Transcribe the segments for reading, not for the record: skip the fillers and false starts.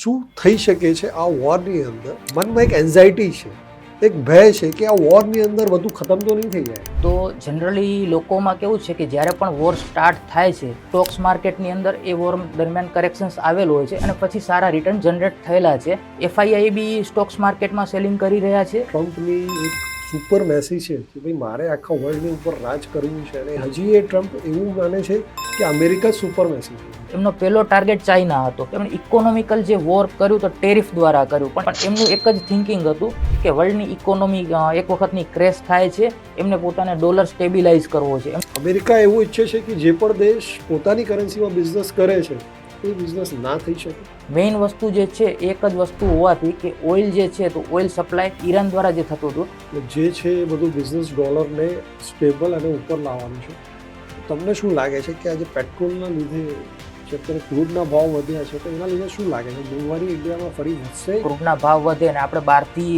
શું થઈ શકે છે આ વોરની અંદર? મનમાં એક એન્ઝાયટી છે, એક ભય છે કે આ વોરની અંદર બધું ખતમ તો નહીં થઈ જાય. તો જનરલી લોકોમાં કેવું છે કે જ્યારે પણ વોર સ્ટાર્ટ થાય છે સ્ટોક્સ માર્કેટની અંદર એ વોર દરમિયાન કરેક્શન્સ આવેલ હોય છે અને પછી સારા રિટર્ન જનરેટ થયેલા છે. FII બી સ્ટોક્સ માર્કેટમાં સેલિંગ કરી રહ્યા છે. ટ્રમ્પની એક સુપર મેસી છે કે ભાઈ મારે આખા વર્લ્ડની ઉપર રાજ કરવું છે અને હજી એ ટ્રમ્પ એવું માને છે કે અમેરિકા સુપર મેસી છે. એમનો પહેલો ટાર્ગેટ ચાઇના હતો. એમણે ઇકોનોમિકલ જે વોર કર્યું તો ટેરિફ દ્વારા કર્યું, પણ એમનું એક જ થિંકિંગ હતું કે વર્લ્ડની ઇકોનોમી એક વખતની ક્રેશ થાય છે, એમને પોતાને ડોલર સ્ટેબિલાઇઝ કરવો છે. અમેરિકા એવું ઈચ્છે છે કે જે પણ દેશ પોતાની કરન્સીમાં બિઝનેસ કરે છે એ બિઝનેસ ના થઈ શકે. મેઇન વસ્તુ જે છે એક જ વસ્તુ હોવાથી કે ઓઇલ જે છે તો ઓઇલ સપ્લાય ઈરાન દ્વારા જે થતું હતું, જે છે એ બધું બિઝનેસ ડોલરને સ્ટેબલ અને ઉપર લાવવાનું છે. તમને શું લાગે છે કે આજે પેટ્રોલના લીધે જે અત્યારે ક્રૂડના ભાવ વધ્યા છે તો એના લીધે શું લાગે છે મોંઘવારી ઇન્ડિયામાં ફરી વધશે? ક્રૂડના ભાવ વધે અને આપણે બહારથી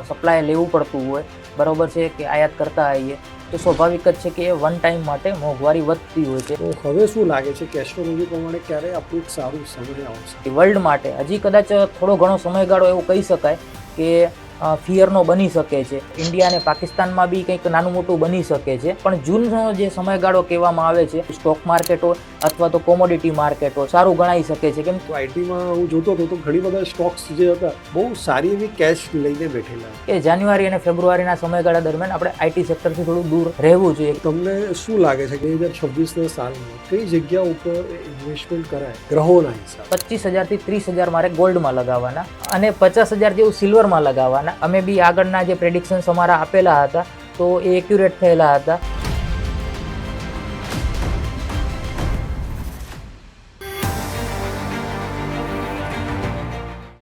સપ્લાય લેવું પડતું હોય, બરોબર છે, કે આયાત કરતા આવીએ તો સ્વાભાવિક જ છે કે એ વન ટાઈમ માટે મોંઘવારી વધતી હોય છે. તો હવે શું લાગે છે કે એસ્ટ્રોલોજી પ્રમાણે ક્યારે આપણું એક સારું સમય આવશે વર્લ્ડ માટે હજી કદાચ થોડો ઘણો સમયગાળો એવું કહી શકાય કે ફિયરનો બની શકે છે. ઇન્ડિયા અને પાકિસ્તાનમાં બી કંઈક નાનું મોટું બની શકે છે, પણ જૂનનો જે સમયગાળો કહેવામાં આવે છે સ્ટોક માર્કેટ હોય અથવા તો કોમોડિટી માર્કેટ હોય સારું ગણાઈ શકે છે. કેમ તો આઈટીમાં હું જોતો હતો તો ઘણી બધા સ્ટોક્સ જે હતા બહુ સારી એવી કેશ લઈને બેઠેલા કે જાન્યુઆરી અને ફેબ્રુઆરીના સમયગાળા દરમિયાન આપણે આઈટી સેક્ટરથી થોડું દૂર રહેવું જોઈએ. તમને શું લાગે છે 2026ના સાલમાં કઈ જગ્યા ઉપર ઇન્વેસ્ટમેન્ટ કરાય ગ્રહોના હિસાબ? 25,000 થી 30,000 મારે ગોલ્ડમાં લગાવવાના અને 50,000 જેવું સિલ્વરમાં લગાવવાના. અમે બી આગળના જે પ્રેડિક્શન્સ અમારા આપેલા હતા તો એ એક્યુરેટ થયેલા હતા.